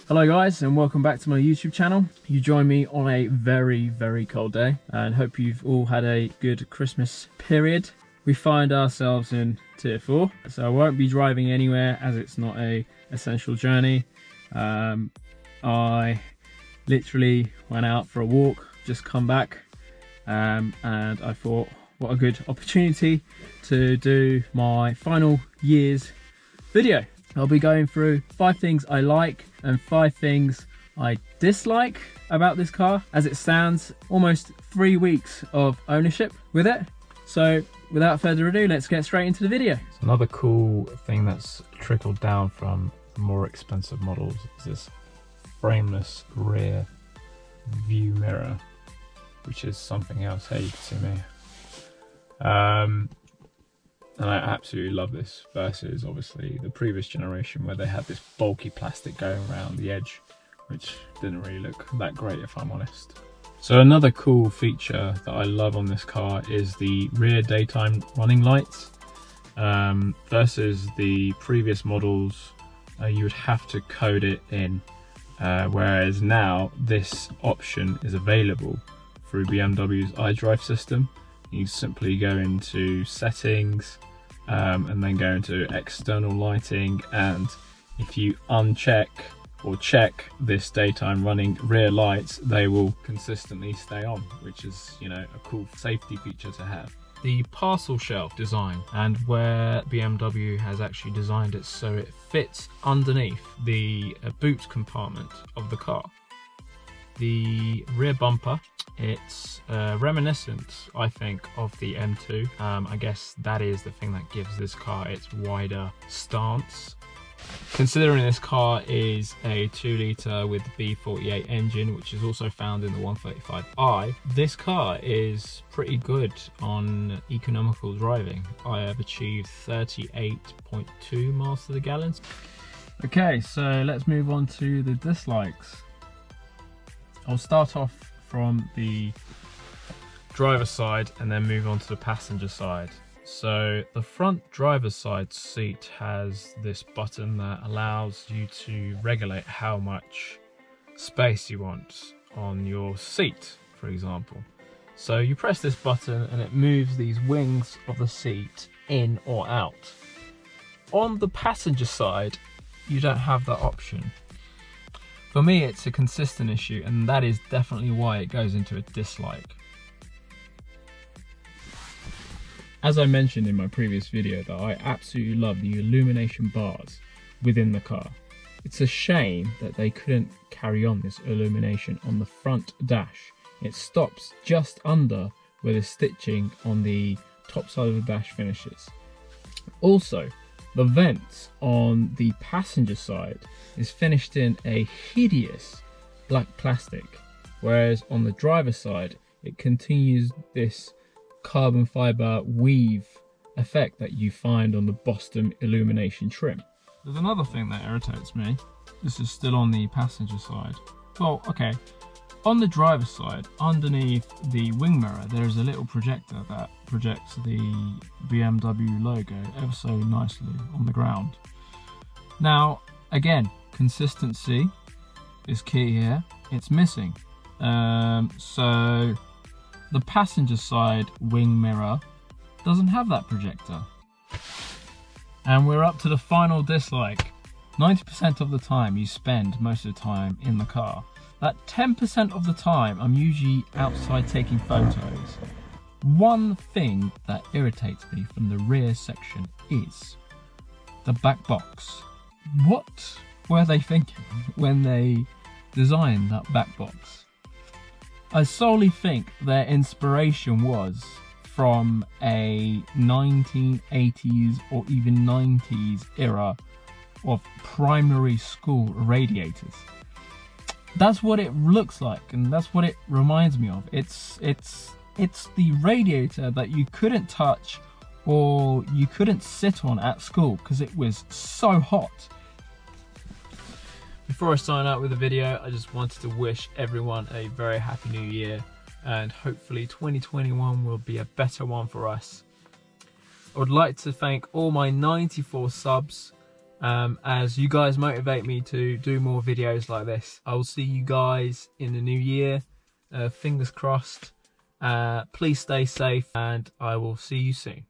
Hello guys, and welcome back to my YouTube channel. You join me on a very cold day, and hope you've all had a good Christmas period. We find ourselves in tier 4, so I won't be driving anywhere as it's not a essential journey. I literally went out for a walk, just come back, and I thought what a good opportunity to do my final year's video. I'll be going through 5 things I like and 5 things I dislike about this car. As it stands, almost 3 weeks of ownership with it. So without further ado, let's get straight into the video. So another cool thing that's trickled down from the more expensive models is this frameless rear view mirror, which is something else. Hey, you can see me. And I absolutely love this versus obviously the previous generation where they had this bulky plastic going around the edge, which didn't really look that great if I'm honest. So another cool feature that I love on this car is the rear daytime running lights. Versus the previous models, you would have to code it in, whereas now this option is available through BMW's iDrive system. You simply go into settings, and then go into external lighting, and if you uncheck or check this daytime running rear lights, they will consistently stay on, which is, you know, a cool safety feature to have. The parcel shelf design, and where BMW has actually designed it so it fits underneath the boot compartment of the car. The rear bumper, it's reminiscent, I think, of the M2. I guess that is the thing that gives this car its wider stance. Considering this car is a 2-litre with the B48 engine, which is also found in the 128ti, this car is pretty good on economical driving. I have achieved 38.2 miles to the gallon. Okay, so let's move on to the dislikes. I'll start off from the driver's side and then move on to the passenger side. So the front driver's side seat has this button that allows you to regulate how much space you want on your seat, for example. So you press this button and it moves these wings of the seat in or out. On the passenger side, you don't have that option. For me, it's a consistent issue, and that is definitely why it goes into a dislike. As I mentioned in my previous video, that I absolutely love the Illumination bars within the car. It's a shame that they couldn't carry on this illumination on the front dash. It stops just under where the stitching on the top side of the dash finishes. Also, the vents on the passenger side is finished in a hideous black plastic, whereas on the driver's side it continues this carbon fibre weave effect that you find on the Boston Illumination trim. There's another thing that irritates me. This is still on the passenger side. Well, okay. On the driver's side, underneath the wing mirror, there is a little projector that projects the BMW logo ever so nicely on the ground. Now, again, consistency is key here. It's missing. So the passenger side wing mirror doesn't have that projector. And we're up to the final dislike. 90% of the time you spend most of the time in the car. That 10% of the time I'm usually outside taking photos. One thing that irritates me from the rear section is the back box. What were they thinking when they designed that back box? I solely think their inspiration was from a 1980s or even 90s era of primary school radiators. That's what it looks like, and that's what it reminds me of. It's the radiator that you couldn't touch or you couldn't sit on at school because it was so hot. Before I sign out with the video, I just wanted to wish everyone a very happy new year, and hopefully 2021 will be a better one for us. I would like to thank all my 94 subs as you guys motivate me to do more videos like this. I will see you guys in the new year. Fingers crossed. Please stay safe, and I will see you soon.